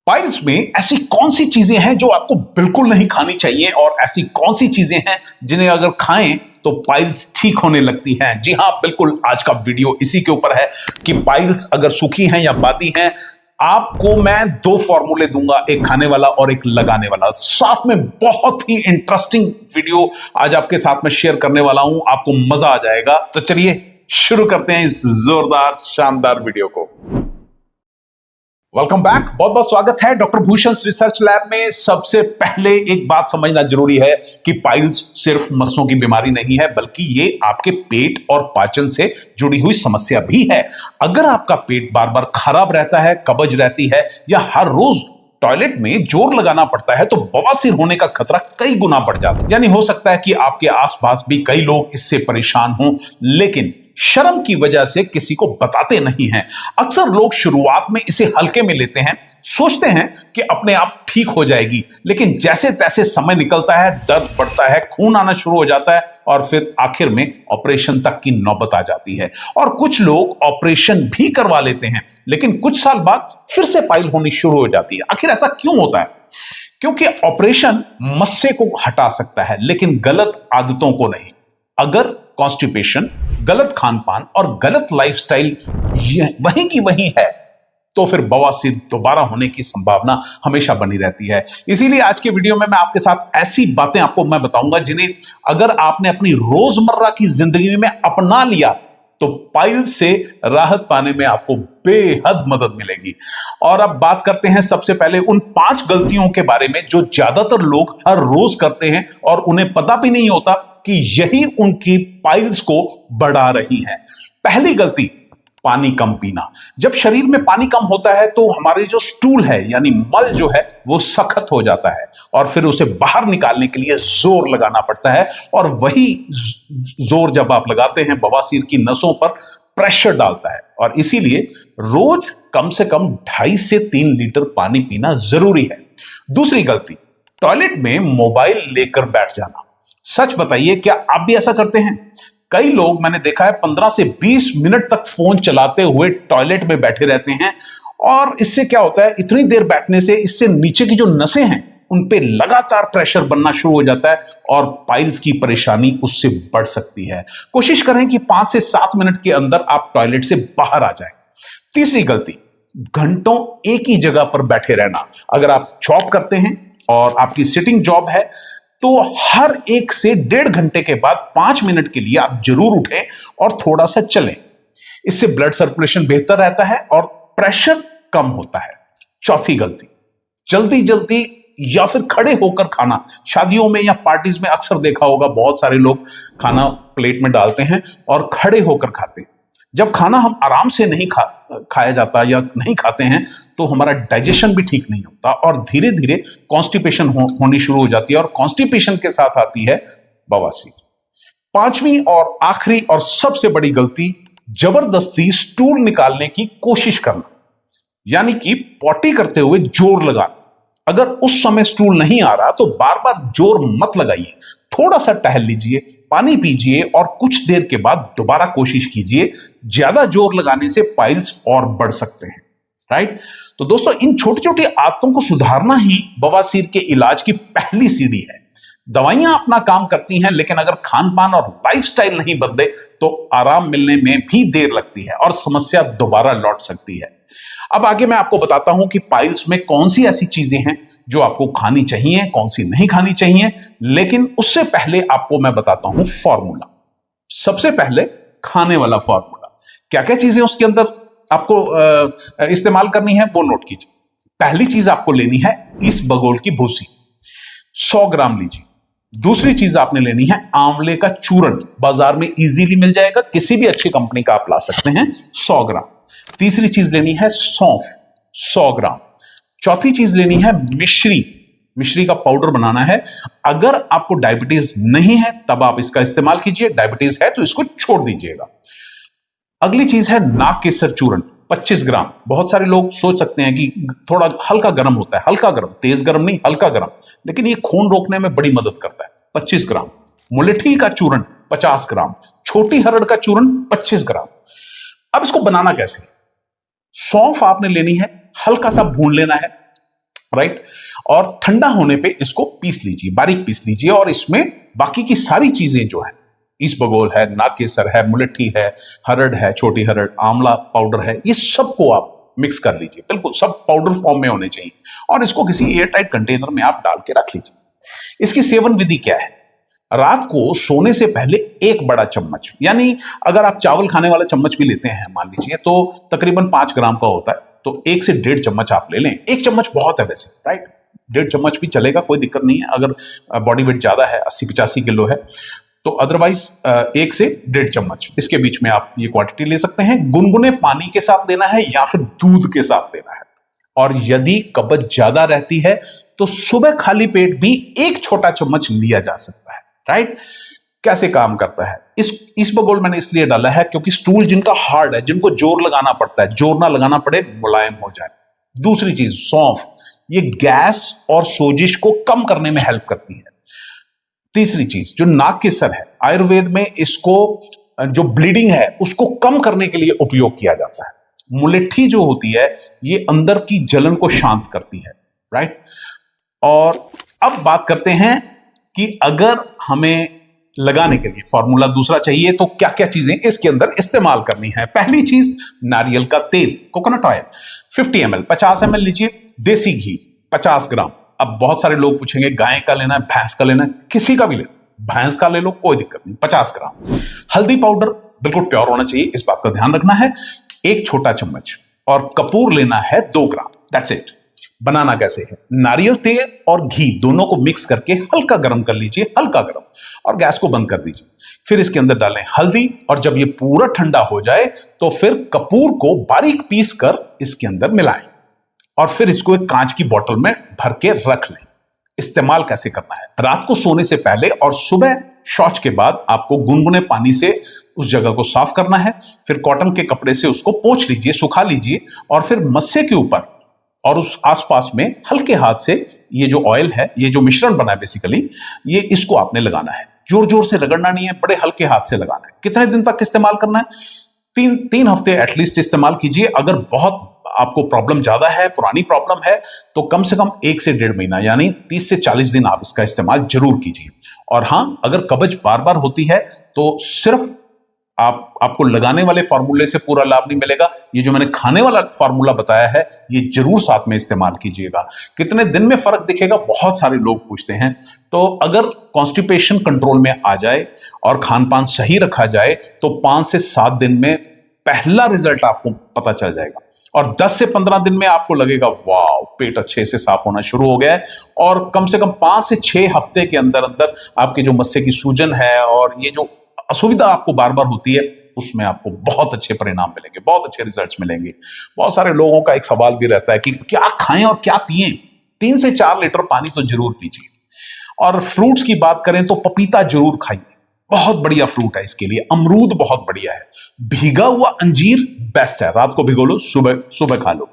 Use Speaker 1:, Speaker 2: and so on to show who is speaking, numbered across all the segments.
Speaker 1: Piles में ऐसी कौन सी चीजें हैं जो आपको बिल्कुल नहीं खानी चाहिए और ऐसी कौन सी चीजें हैं जिन्हें अगर खाएं तो पाइल्स ठीक होने लगती हैं। जी हां, बिल्कुल आज का वीडियो इसी के ऊपर है कि पाइल्स अगर सूखी हैं या बादी हैं। आपको मैं दो फॉर्मूले दूंगा, एक खाने वाला और एक लगाने वाला। साथ में बहुत ही इंटरेस्टिंग वीडियो आज आपके साथ में शेयर करने वाला हूं, आपको मजा आ जाएगा। तो चलिए शुरू करते हैं इस जोरदार शानदार वीडियो को। वेलकम बैक, बहुत बहुत स्वागत है डॉक्टर भूषण रिसर्च लैब में। सबसे पहले एक बात समझना जरूरी है कि पाइल्स सिर्फ मस्सों की बीमारी नहीं है, बल्कि ये आपके पेट और पाचन से जुड़ी हुई समस्या भी है। अगर आपका पेट बार बार खराब रहता है, कब्ज रहती है या हर रोज टॉयलेट में जोर लगाना पड़ता है तो बवासीर होने का खतरा कई गुना बढ़ जाता है। यानी हो सकता है कि आपके आसपास भी कई लोग इससे परेशान हों, लेकिन शर्म की वजह से किसी को बताते नहीं हैं। अक्सर लोग शुरुआत में इसे हल्के में लेते हैं, सोचते हैं कि अपने आप ठीक हो जाएगी, लेकिन जैसे तैसे समय निकलता है, दर्द बढ़ता है, खून आना शुरू हो जाता है और फिर आखिर में ऑपरेशन तक की नौबत आ जाती है। और कुछ लोग ऑपरेशन भी करवा लेते हैं, लेकिन कुछ साल बाद फिर से पाइल होनी शुरू हो जाती है। आखिर ऐसा क्यों होता है? क्योंकि ऑपरेशन मस्से को हटा सकता है, लेकिन गलत आदतों को नहीं। अगर कॉन्स्टिपेशन, गलत खान पान और गलत लाइफस्टाइल वहीं की वहीं है तो फिर बवासीर दोबारा होने की संभावना हमेशा बनी रहती है। इसीलिए आज के वीडियो में मैं आपके साथ ऐसी बातें आपको मैं बताऊंगा जिन्हें अगर आपने अपनी रोजमर्रा की जिंदगी में अपना लिया तो पाइल से राहत पाने में आपको बेहद मदद मिलेगी। और अब बात करते हैं सबसे पहले उन 5 गलतियों के बारे में जो ज्यादातर लोग हर रोज करते हैं और उन्हें पता भी नहीं होता कि यही उनकी पाइल्स को बढ़ा रही हैं। पहली गलती, पानी कम पीना। जब शरीर में पानी कम होता है तो हमारे जो स्टूल है यानी मल जो है वो सख्त हो जाता है और फिर उसे बाहर निकालने के लिए जोर लगाना पड़ता है। और वही जोर जब आप लगाते हैं बवासीर की नसों पर प्रेशर डालता है और इसीलिए रोज कम से कम 2.5 से 3 लीटर पानी पीना जरूरी है। दूसरी गलती, टॉयलेट में मोबाइल लेकर बैठ जाना। सच बताइए, क्या आप भी ऐसा करते हैं? कई लोग मैंने देखा है 15 से 20 मिनट तक फोन चलाते हुए टॉयलेट में बैठे रहते हैं और इससे क्या होता है, इतनी देर बैठने से इससे नीचे की जो नसें हैं उन पे लगातार प्रेशर बनना शुरू हो जाता है और पाइल्स की परेशानी उससे बढ़ सकती है। कोशिश करें कि 5 से 7 मिनट के अंदर आप टॉयलेट से बाहर आ जाएं। तीसरी गलती, घंटों एक ही जगह पर बैठे रहना। अगर आप जॉब करते हैं और आपकी सिटिंग जॉब है तो हर 1 से 1.5 घंटे के बाद 5 मिनट के लिए आप जरूर उठें और थोड़ा सा चलें। इससे ब्लड सर्कुलेशन बेहतर रहता है और प्रेशर कम होता है। चौथी गलती, जल्दी जल्दी या फिर खड़े होकर खाना। शादियों में या पार्टीज में अक्सर देखा होगा, बहुत सारे लोग खाना प्लेट में डालते हैं और खड़े होकर खाते हैं। जब खाना हम आराम से नहीं खाया जाता या नहीं खाते हैं तो हमारा डाइजेशन भी ठीक नहीं होता और धीरे धीरे कॉन्स्टिपेशन होनी शुरू हो जाती है और कॉन्स्टिपेशन के साथ आती है बवासीर। 5वीं और आखिरी और सबसे बड़ी गलती, जबरदस्ती स्टूल निकालने की कोशिश करना, यानी कि पॉटी करते हुए जोर लगाना। अगर उस समय स्टूल नहीं आ रहा तो बार बार जोर मत लगाइए, थोड़ा सा टहल लीजिए, पानी पीजिए और कुछ देर के बाद दोबारा कोशिश कीजिए। ज्यादा जोर लगाने से पाइल्स और बढ़ सकते हैं, राइट? तो दोस्तों, इन छोटी छोटी आदतों को सुधारना ही बवासीर के इलाज की पहली सीढ़ी है। दवाइयां अपना काम करती हैं, लेकिन अगर खान पान और लाइफस्टाइल नहीं बदले तो आराम मिलने में भी देर लगती है और समस्या दोबारा लौट सकती है। अब आगे मैं आपको बताता हूं कि पाइल्स में कौन सी ऐसी चीजें हैं जो आपको खानी चाहिए, कौन सी नहीं खानी चाहिए, लेकिन उससे पहले आपको मैं बताता हूं फॉर्मूला। सबसे पहले खाने वाला फॉर्मूला, क्या क्या चीजें उसके अंदर आपको इस्तेमाल करनी है वो नोट कीजिए। पहली चीज आपको लेनी है इसबगोल की भूसी, 100 ग्राम लीजिए। दूसरी चीज आपने लेनी है आंवले का चूर्ण, बाजार में इजीली मिल जाएगा, किसी भी अच्छी कंपनी का आप ला सकते हैं, 100 ग्राम। तीसरी चीज लेनी है सौंफ, 100 ग्राम। चौथी चीज लेनी है मिश्री का पाउडर बनाना है। अगर आपको डायबिटीज नहीं है तब आप इसका इस्तेमाल कीजिए, डायबिटीज है तो इसको छोड़ दीजिएगा। अगली चीज है नाक केसर चूर्ण, 25 ग्राम। बहुत सारे लोग सोच सकते हैं कि थोड़ा हल्का गर्म होता है, हल्का गर्म, तेज गर्म नहीं, हल्का गर्म, लेकिन ये खून रोकने में बड़ी मदद करता है, 25 ग्राम। मुलेठी का चूर्ण 50 ग्राम, छोटी हरड़ का चूर्ण 25 ग्राम। अब इसको बनाना कैसे? सौंफ आपने लेनी है, हल्का सा भून लेना है, राइट। और ठंडा होने पे इसको पीस लीजिए, बारीक पीस लीजिए, और इसमें बाकी की सारी चीजें जो है, इसबगोल है, नागकेसर है, मुलट्ठी है, हरड़ है, छोटी हरड़, आंवला पाउडर है, ये सबको आप मिक्स कर लीजिए, बिल्कुल सब पाउडर फॉर्म में होने चाहिए, और इसको किसी एयरटाइट कंटेनर में आप डाल के रख लीजिए। इसकी सेवन विधि क्या है? रात को सोने से पहले एक बड़ा चम्मच, यानी अगर आप चावल खाने वाला चम्मच भी लेते हैं मान लीजिए, तो तकरीबन 5 ग्राम का होता है, तो 1 से 1.5 चम्मच आप ले लें। 1 चम्मच बहुत है वैसे, राइट, 1.5 चम्मच भी चलेगा, कोई दिक्कत नहीं है अगर बॉडी वेट ज्यादा है, 80-85 किलो है तो। अदरवाइज 1 से 1.5 चम्मच इसके बीच में आप ये क्वांटिटी ले सकते हैं। गुनगुने पानी के साथ लेना है या फिर दूध के साथ लेना है। और यदि कब्ज ज्यादा रहती है तो सुबह खाली पेट भी 1 छोटा चम्मच लिया जा सकता है, राइट। कैसे काम करता है? इसबगोल मैंने इसलिए डाला है क्योंकि स्टूल जिनका हार्ड है, जिनको जोर लगाना पड़ता है, जोर ना लगाना पड़े, मुलायम हो जाए। दूसरी चीज सौंफ, ये गैस और सोजिश को कम करने में हेल्प करती है। तीसरी चीज जो नागकेसर है, आयुर्वेद में इसको जो ब्लीडिंग है उसको कम करने के लिए उपयोग किया जाता है। मुलट्ठी जो होती है ये अंदर की जलन को शांत करती है, राइट। और अब बात करते हैं कि अगर हमें लगाने के लिए फॉर्मूला दूसरा चाहिए तो क्या क्या चीजें इसके अंदर इस्तेमाल करनी है। पहली चीज नारियल का तेल, कोकोनट ऑयल 50 ml, 50 ml लीजिए। देसी घी 50 ग्राम। अब बहुत सारे लोग पूछेंगे गाय का लेना है, भैंस का लेना है, किसी का भी लेना, भैंस का ले लो कोई दिक्कत नहीं, 50 ग्राम। हल्दी पाउडर बिल्कुल प्योर होना चाहिए, इस बात का ध्यान रखना है, 1 छोटा चम्मच। और कपूर लेना है 2 ग्राम, दैट्स इट। बनाना कैसे है? नारियल तेल और घी दोनों को मिक्स करके हल्का गर्म कर लीजिए, हल्का गर्म, और गैस को बंद कर दीजिए। फिर इसके अंदर डालें हल्दी, और जब ये पूरा ठंडा हो जाए तो फिर कपूर को बारीक पीस कर इसके अंदर मिलाएं, और फिर इसको एक कांच की बोतल में भर के रख लें। इस्तेमाल कैसे करना है? रात को सोने से पहले और सुबह शौच के बाद आपको गुनगुने पानी से उस जगह को साफ करना है। फिर कॉटन के कपड़े से उसको पोंछ लीजिए, सुखा लीजिए, और फिर मस्से के ऊपर और उस आसपास में हल्के हाथ से ये जो ऑयल है, ये जो मिश्रण बना है बेसिकली, ये इसको आपने लगाना है। जोर जोर से रगड़ना नहीं है, बड़े हल्के हाथ से लगाना है। कितने दिन तक इस्तेमाल करना है? 3 हफ्ते एटलीस्ट इस्तेमाल कीजिए। अगर बहुत आपको प्रॉब्लम ज्यादा है, पुरानी प्रॉब्लम है, तो कम से कम 1 से 1.5 महीना यानी 30 से 40 दिन आप इसका इस्तेमाल जरूर कीजिए। और हां, अगर कब्ज बार बार होती है तो सिर्फ आपको लगाने वाले फार्मूले से पूरा लाभ नहीं मिलेगा। ये जो मैंने खाने वाला फार्मूला बताया है ये जरूर साथ में इस्तेमाल कीजिएगा। कितने दिन में फर्क दिखेगा, बहुत सारे लोग पूछते हैं। तो अगर कॉन्स्टिपेशन कंट्रोल में आ जाए और खान पान सही रखा जाए तो 5 से 7 दिन में पहला रिजल्ट आपको पता चल जाएगा, और 10 से 15 दिन में आपको लगेगा वाह, पेट अच्छे से साफ होना शुरू हो गया है। और कम से कम 5 से 6 हफ्ते के अंदर अंदर आपके जो मस्से की सूजन है और ये जो असुविधा आपको बार बार होती है उसमें आपको बहुत अच्छे परिणाम मिलेंगे, बहुत अच्छे रिजल्ट्स मिलेंगे। बहुत सारे लोगों का एक सवाल भी रहता है कि क्या खाएं और क्या पिएं। 3 से 4 लीटर पानी तो जरूर पीजिए। और फ्रूट्स की बात करें तो पपीता जरूर खाइए, बहुत बढ़िया फ्रूट है इसके लिए। अमरूद बहुत बढ़िया है। भीगा हुआ अंजीर बेस्ट है, रात को भिगो लो, सुबह खा लो।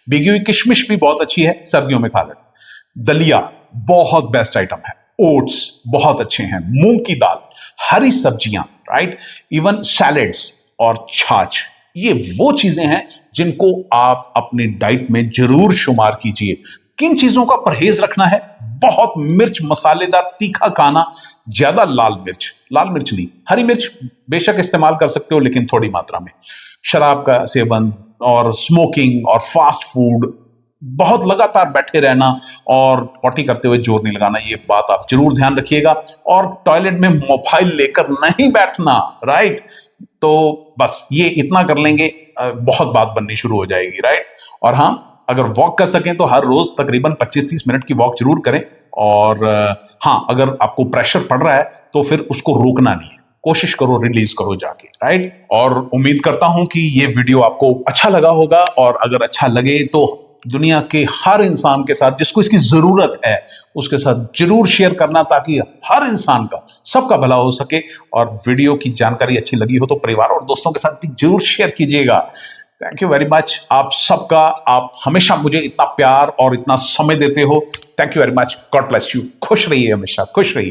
Speaker 1: भीगी हुई किशमिश भी बहुत अच्छी है, सर्दियों में खा लो। दलिया बहुत बेस्ट आइटम है। ओट्स बहुत अच्छे हैं। मूंग की दाल, हरी सब्जियां, राइट, इवन सैलेड्स और छाछ, ये वो चीजें हैं जिनको आप अपनी डाइट में जरूर शुमार कीजिए। किन चीजों का परहेज रखना है? बहुत मिर्च मसालेदार तीखा खाना, ज्यादा लाल मिर्च नहीं, हरी मिर्च बेशक इस्तेमाल कर सकते हो लेकिन थोड़ी मात्रा में। शराब का सेवन और स्मोकिंग और फास्ट फूड, बहुत लगातार बैठे रहना और पॉटी करते हुए जोर नहीं लगाना, ये बात आप जरूर ध्यान रखिएगा। और टॉयलेट में मोबाइल लेकर नहीं बैठना, राइट। तो बस ये इतना कर लेंगे, बहुत बात बननी शुरू हो जाएगी, राइट। और हाँ, अगर वॉक कर सकें तो हर रोज तकरीबन 25-30 मिनट की वॉक जरूर करें। और हाँ, अगर आपको प्रेशर पड़ रहा है तो फिर उसको रोकना नहीं है, कोशिश करो, रिलीज करो जाके, राइट। और उम्मीद करता हूं कि ये वीडियो आपको अच्छा लगा होगा, और अगर अच्छा लगे तो दुनिया के हर इंसान के साथ जिसको इसकी जरूरत है उसके साथ जरूर शेयर करना, ताकि हर इंसान का, सबका भला हो सके। और वीडियो की जानकारी अच्छी लगी हो तो परिवार और दोस्तों के साथ भी जरूर शेयर कीजिएगा। थैंक यू वेरी मच आप सबका। आप हमेशा मुझे इतना प्यार और इतना समय देते हो। Thank you very much. God bless you. खुश रहिए, हमेशा खुश रहिए।